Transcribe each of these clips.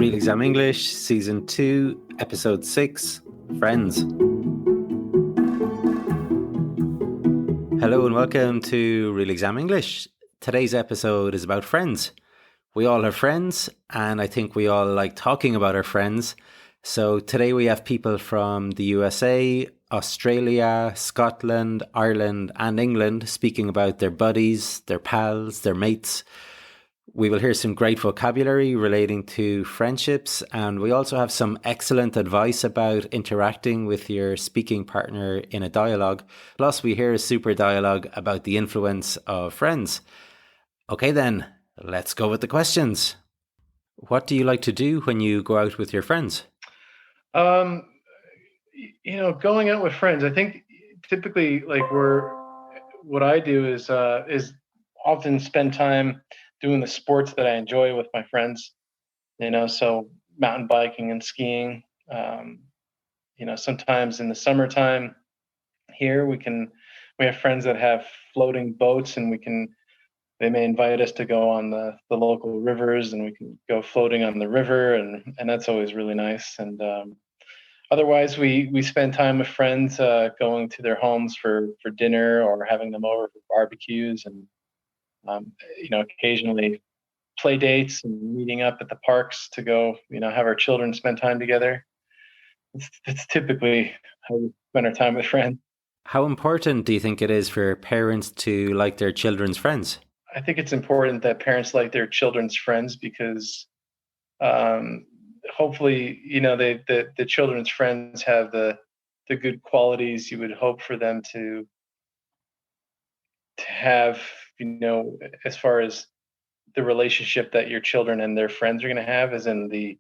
Real Exam English, Season 2, Episode 6, Friends. Hello and welcome to Real Exam English. Today's episode is about friends. We all have friends, and I think we all like talking about our friends. So today we have people from the USA, Australia, Scotland, Ireland and England speaking about their buddies, their pals, their mates. We will hear some great vocabulary relating to friendships, and we also have some excellent advice about interacting with your speaking partner in a dialogue. Plus, we hear a super dialogue about the influence of friends. Okay then, let's go with the questions. What do you like to do when you go out with your friends? Going out with friends, I think typically what I do is often spend time doing the sports that I enjoy with my friends, so mountain biking and skiing. Sometimes in the summertime here we have friends that have floating boats, and they may invite us to go on the local rivers, and we can go floating on the river, and that's always really nice. And otherwise we spend time with friends, going to their homes for dinner or having them over for barbecues, and occasionally play dates and meeting up at the parks to go, have our children spend time together. It's typically how we spend our time with friends. How important do you think it is for parents to like their children's friends? I think it's important that parents like their children's friends because hopefully, the children's friends have the good qualities you would hope for them to have, as far as the relationship that your children and their friends are going to have, as in the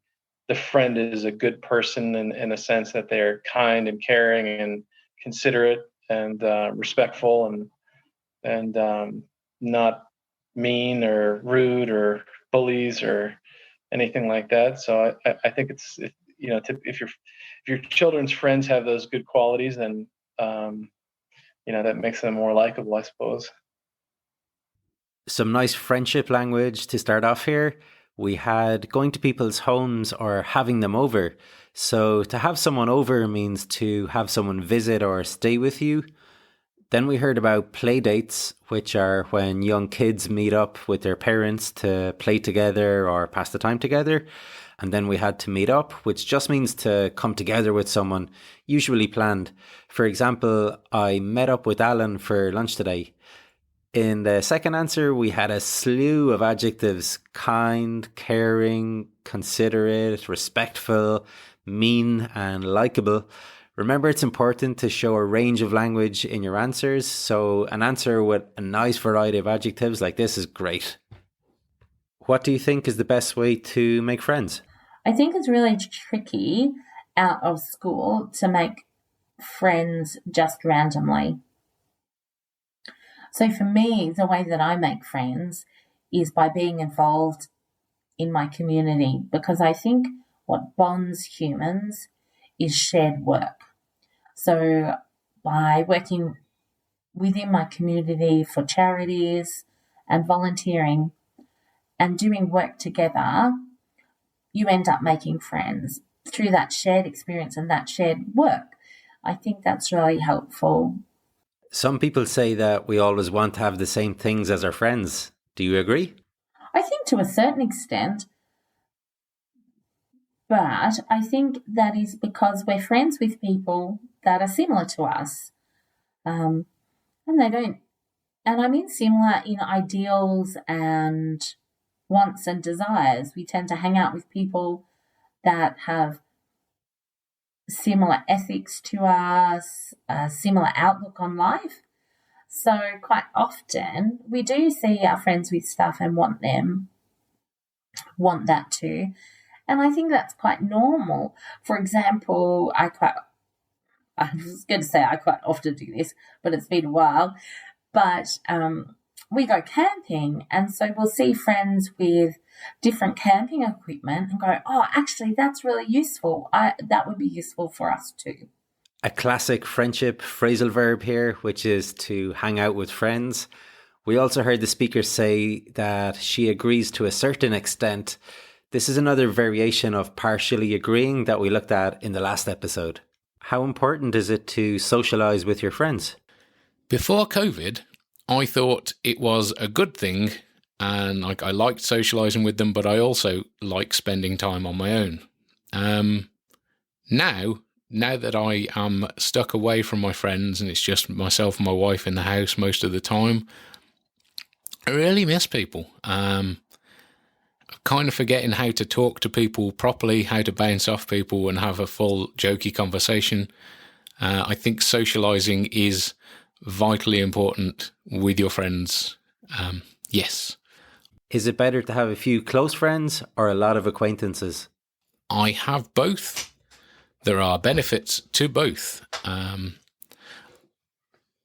friend is a good person in a sense that they're kind and caring and considerate and respectful and not mean or rude or bullies or anything like that. So I think it's if your children's friends have those good qualities, then that makes them more likable, I suppose. Some nice friendship language to start off here. We had going to people's homes or having them over. So to have someone over means to have someone visit or stay with you. Then we heard about play dates, which are when young kids meet up with their parents to play together or pass the time together. And then we had to meet up, which just means to come together with someone, usually planned. For example, I met up with Alan for lunch today. In the second answer, we had a slew of adjectives: kind, caring, considerate, respectful, mean, and likable. Remember, it's important to show a range of language in your answers. So an answer with a nice variety of adjectives like this is great. What do you think is the best way to make friends? I think it's really tricky out of school to make friends just randomly. So for me, the way that I make friends is by being involved in my community, because I think what bonds humans is shared work. So by working within my community for charities and volunteering and doing work together, you end up making friends through that shared experience and that shared work. I think that's really helpful. Some people say that we always want to have the same things as our friends. Do you agree? I think to a certain extent, but I think that is because we're friends with people that are similar to us. And they don't, and I mean similar in ideals and wants and desires. We tend to hang out with people that have similar ethics to us, a similar outlook on life. So quite often we do see our friends with stuff and want that too. And I think that's quite normal. For example, I quite often do this, but it's been a while. But we go camping, and so we'll see friends with different camping equipment and go, oh, actually, that's really useful. That would be useful for us too. A classic friendship phrasal verb here, which is to hang out with friends. We also heard the speaker say that she agrees to a certain extent. This is another variation of partially agreeing that we looked at in the last episode. How important is it to socialise with your friends? Before COVID, I thought it was a good thing, and I liked socialising with them, but I also like spending time on my own. Now that I am stuck away from my friends and it's just myself and my wife in the house most of the time, I really miss people. I'm kind of forgetting how to talk to people properly, how to bounce off people and have a full jokey conversation. I think socialising is vitally important with your friends. Yes. Is it better to have a few close friends or a lot of acquaintances? I have both. There are benefits to both.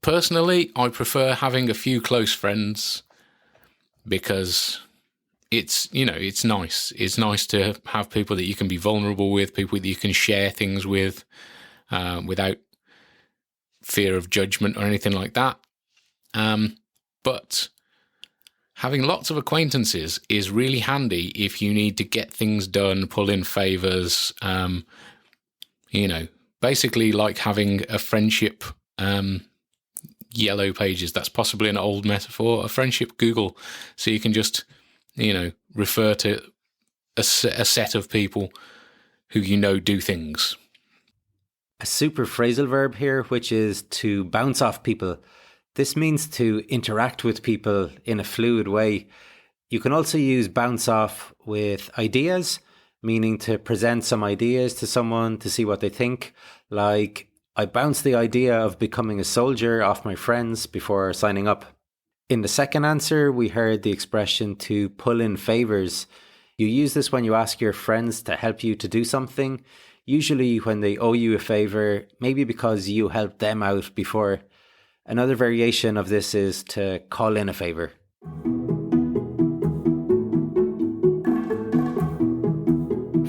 Personally, I prefer having a few close friends because it's nice. It's nice to have people that you can be vulnerable with, people that you can share things with without fear of judgment or anything like that. But having lots of acquaintances is really handy if you need to get things done, pull in favours, basically like having a friendship yellow pages. That's possibly an old metaphor, a friendship Google. So you can just, refer to a set of people who do things. A super phrasal verb here, which is to bounce off people. This means to interact with people in a fluid way. You can also use bounce off with ideas, meaning to present some ideas to someone to see what they think. Like, I bounced the idea of becoming a soldier off my friends before signing up. In the second answer, we heard the expression to pull in favours. You use this when you ask your friends to help you to do something, usually when they owe you a favour, maybe because you helped them out before. Another variation of this is to call in a favour.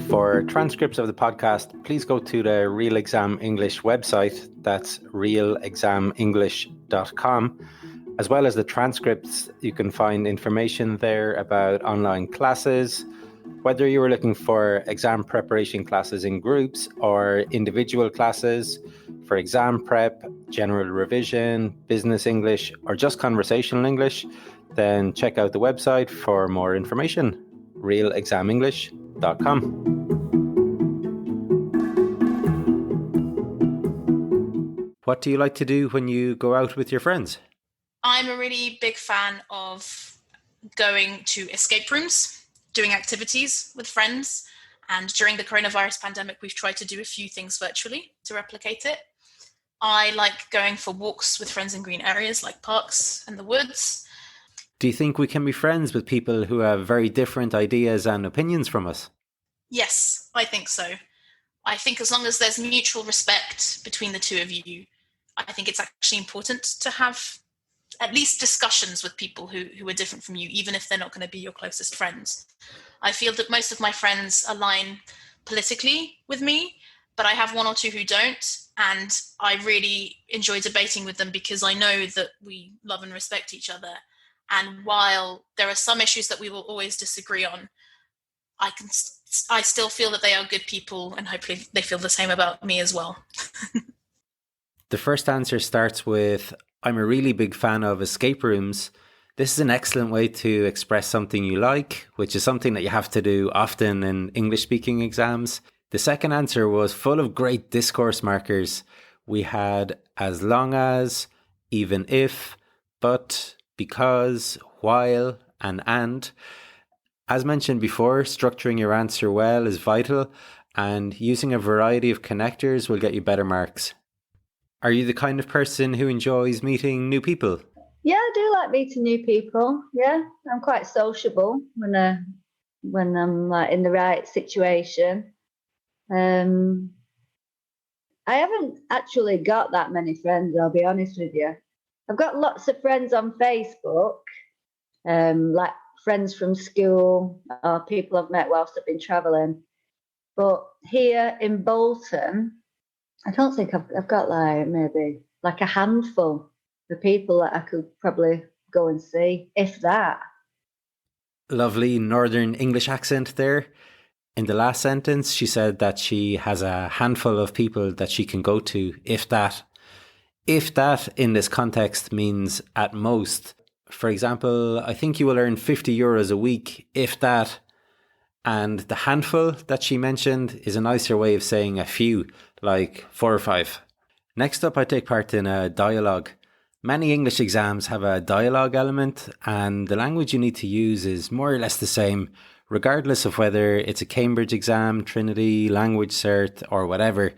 For transcripts of the podcast, please go to the Real Exam English website. That's realexamenglish.com. As well as the transcripts, you can find information there about online classes. Whether you were looking for exam preparation classes in groups or individual classes, for exam prep, general revision, business English, or just conversational English, then check out the website for more information, realexamenglish.com. What do you like to do when you go out with your friends? I'm a really big fan of going to escape rooms, doing activities with friends. And during the coronavirus pandemic, we've tried to do a few things virtually to replicate it. I like going for walks with friends in green areas like parks and the woods. Do you think we can be friends with people who have very different ideas and opinions from us? Yes, I think so. I think as long as there's mutual respect between the two of you, I think it's actually important to have at least discussions with people who are different from you, even if they're not going to be your closest friends. I feel that most of my friends align politically with me, but I have one or two who don't. And I really enjoy debating with them because I know that we love and respect each other. And while there are some issues that we will always disagree on, I still feel that they are good people, and hopefully they feel the same about me as well. The first answer starts with, I'm a really big fan of escape rooms. This is an excellent way to express something you like, which is something that you have to do often in English-speaking exams. The second answer was full of great discourse markers. We had as long as, even if, but, because, while, and. As mentioned before, structuring your answer well is vital, and using a variety of connectors will get you better marks. Are you the kind of person who enjoys meeting new people? Yeah, I do like meeting new people. Yeah, I'm quite sociable when I'm like in the right situation. I haven't actually got that many friends, I'll be honest with you. I've got lots of friends on Facebook, like friends from school or people I've met whilst I've been travelling. But here in Bolton, I don't think I've got maybe a handful of people that I could probably go and see, if that. Lovely Northern English accent there. In the last sentence, she said that she has a handful of people that she can go to, if that. If that in this context means at most. For example, I think you will earn €50 a week, if that. And the handful that she mentioned is a nicer way of saying a few, like 4 or 5. Next up, I take part in a dialogue. Many English exams have a dialogue element, and the language you need to use is more or less the same, regardless of whether it's a Cambridge exam, Trinity, language cert, or whatever.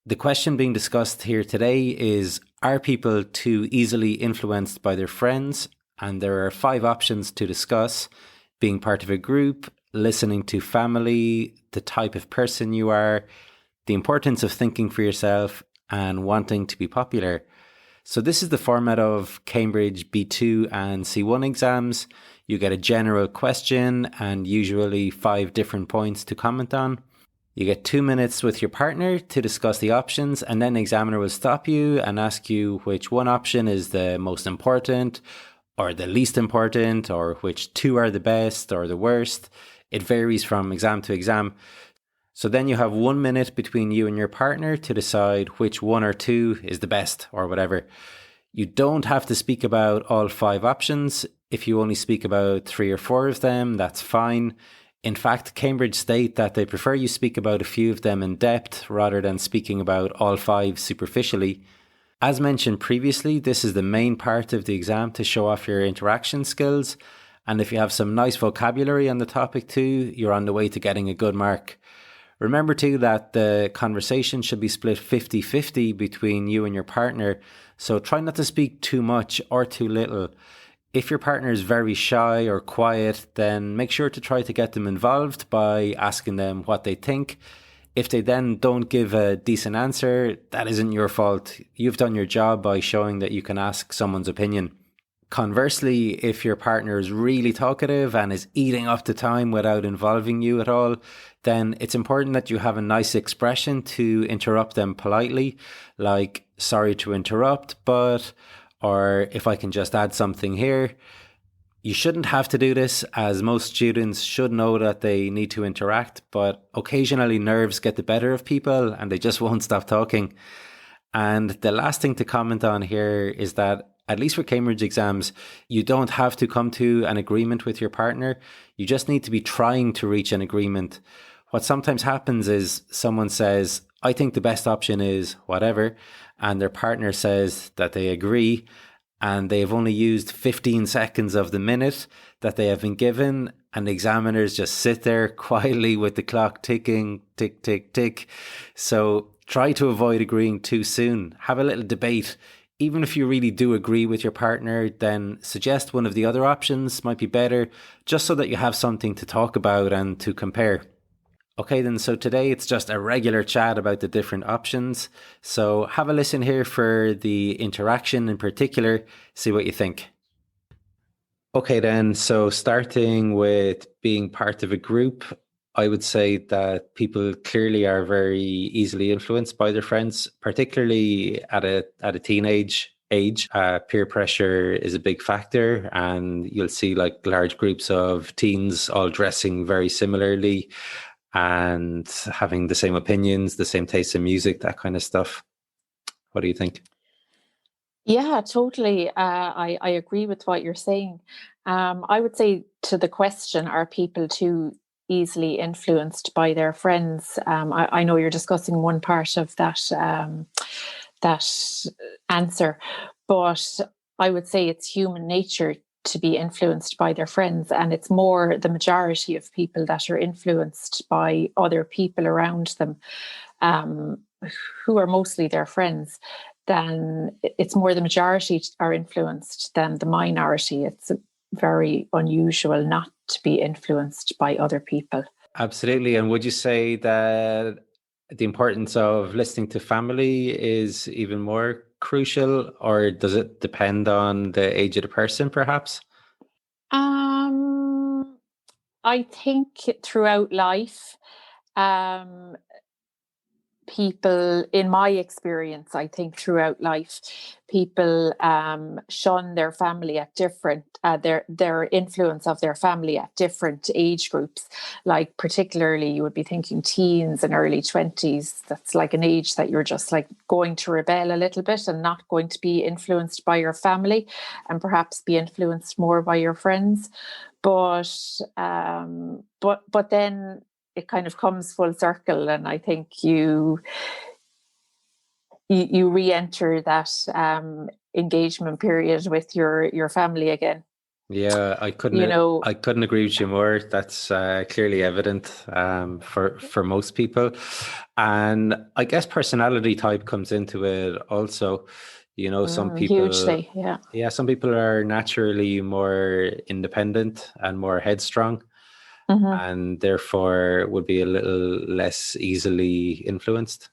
The question being discussed here today is, are people too easily influenced by their friends? And there are 5 options to discuss: being part of a group, listening to family, the type of person you are, the importance of thinking for yourself, and wanting to be popular. So this is the format of Cambridge B2 and C1 exams. You get a general question and usually 5 different points to comment on. You get 2 minutes with your partner to discuss the options, and then the examiner will stop you and ask you which one option is the most important or the least important, or which 2 are the best or the worst. It varies from exam to exam. So then you have 1 minute between you and your partner to decide which 1 or 2 is the best or whatever. You don't have to speak about all 5 options. If you only speak about 3 or 4 of them, that's fine. In fact, Cambridge state that they prefer you speak about a few of them in depth rather than speaking about all 5 superficially. As mentioned previously, this is the main part of the exam to show off your interaction skills. And if you have some nice vocabulary on the topic too, you're on the way to getting a good mark. Remember too that the conversation should be split 50-50 between you and your partner. So try not to speak too much or too little. If your partner is very shy or quiet, then make sure to try to get them involved by asking them what they think. If they then don't give a decent answer, that isn't your fault. You've done your job by showing that you can ask someone's opinion. Conversely, if your partner is really talkative and is eating up the time without involving you at all, then it's important that you have a nice expression to interrupt them politely, like "sorry to interrupt, but," or "if I can just add something here." You shouldn't have to do this, as most students should know that they need to interact, but occasionally nerves get the better of people and they just won't stop talking. And the last thing to comment on here is that, at least for Cambridge exams, you don't have to come to an agreement with your partner. You just need to be trying to reach an agreement. What sometimes happens is someone says, "I think the best option is whatever," and their partner says that they agree, and they have only used 15 seconds of the minute that they have been given, and the examiners just sit there quietly with the clock ticking, tick, tick, tick. So try to avoid agreeing too soon. Have a little debate. Even if you really do agree with your partner, then suggest one of the other options might be better, just so that you have something to talk about and to compare. Okay then, so today it's just a regular chat about the different options. So have a listen here for the interaction in particular, see what you think. Okay then, so starting with being part of a group, I would say that people clearly are very easily influenced by their friends, particularly at a teenage age. Peer pressure is a big factor, and you'll see like large groups of teens all dressing very similarly and having the same opinions, the same taste in music, that kind of stuff. What do you think? Yeah, totally. I agree with what you're saying. I would say, to the question, are people too easily influenced by their friends? I know you're discussing one part of that that answer, but I would say it's human nature to be influenced by their friends, and it's more the majority of people that are influenced by other people around them, who are mostly their friends. Then it's more the majority are influenced than the minority. It's very unusual not to be influenced by other people. Absolutely. And would you say that the importance of listening to family is even more crucial, or does it depend on the age of the person, perhaps? I think throughout life, people, in my experience, I think throughout life, people shun their family at different, their influence of their family at different age groups. Like particularly you would be thinking teens and early 20s. That's like an age that you're just like going to rebel a little bit and not going to be influenced by your family and perhaps be influenced more by your friends. But then it kind of comes full circle, and I think you re-enter that engagement period with your family again. Yeah, I couldn't agree with you more. That's clearly evident for most people, and I guess personality type comes into it also. Some people hugely, yeah. Some people are naturally more independent and more headstrong, and therefore would be a little less easily influenced.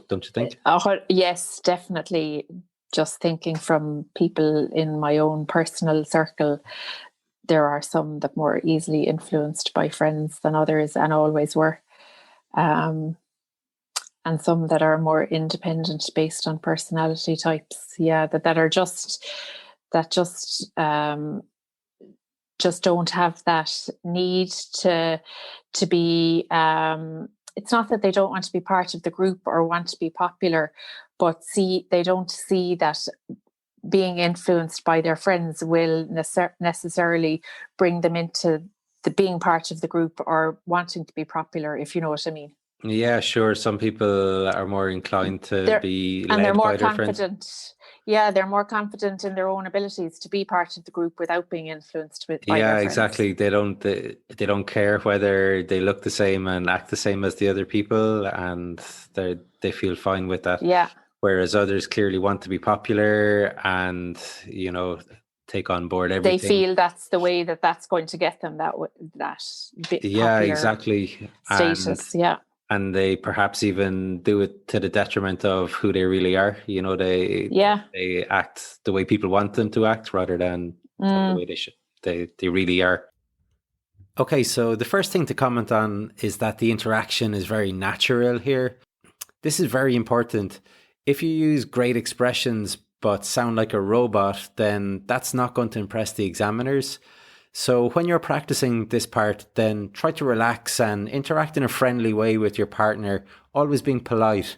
Don't you think? Yes, definitely. Just thinking from people in my own personal circle, there are some that more easily influenced by friends than others, and always were. And some that are more independent based on personality types. Yeah, that just don't have that need to be. It's not that they don't want to be part of the group or want to be popular, but they don't see that being influenced by their friends will necessarily bring them into the being part of the group or wanting to be popular, if you know what I mean. Yeah, sure. Some people are more inclined to be led they're more by their confident. friends. Yeah, they're more confident in their own abilities to be part of the group without being influenced by their friends. Exactly. They don't care whether they look the same and act the same as the other people, and they feel fine with that. Yeah. Whereas others clearly want to be popular and take on board everything. They feel that's the way that's going to get them that yeah, exactly. Status. And they perhaps even do it to the detriment of who they really are. They act the way people want them to act rather than the way they really are. Okay, so the first thing to comment on is that the interaction is very natural here. This is very important. If you use great expressions but sound like a robot, then that's not going to impress the examiners. So when you're practicing this part, then try to relax and interact in a friendly way with your partner, always being polite.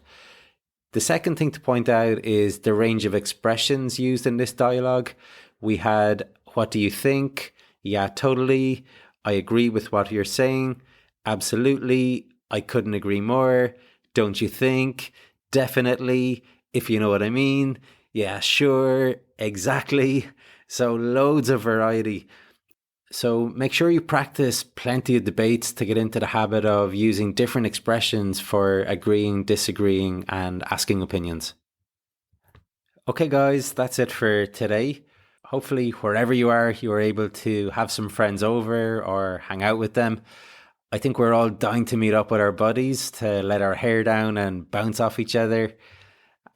The second thing to point out is the range of expressions used in this dialogue. We had, what do you think? Yeah, totally. I agree with what you're saying. Absolutely. I couldn't agree more. Don't you think? Definitely. If you know what I mean. Yeah, sure. Exactly. So loads of variety. So make sure you practice plenty of debates to get into the habit of using different expressions for agreeing, disagreeing, and asking opinions. Okay, guys, that's it for today. Hopefully, wherever you are able to have some friends over or hang out with them. I think we're all dying to meet up with our buddies to let our hair down and bounce off each other.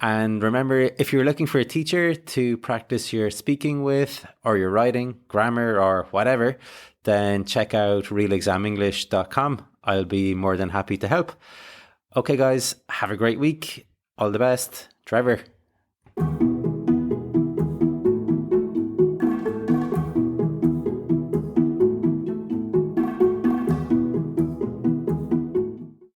And remember, if you're looking for a teacher to practice your speaking with, or your writing, grammar, or whatever, then check out realexamenglish.com. I'll be more than happy to help. Okay, guys, have a great week. All the best. Trevor.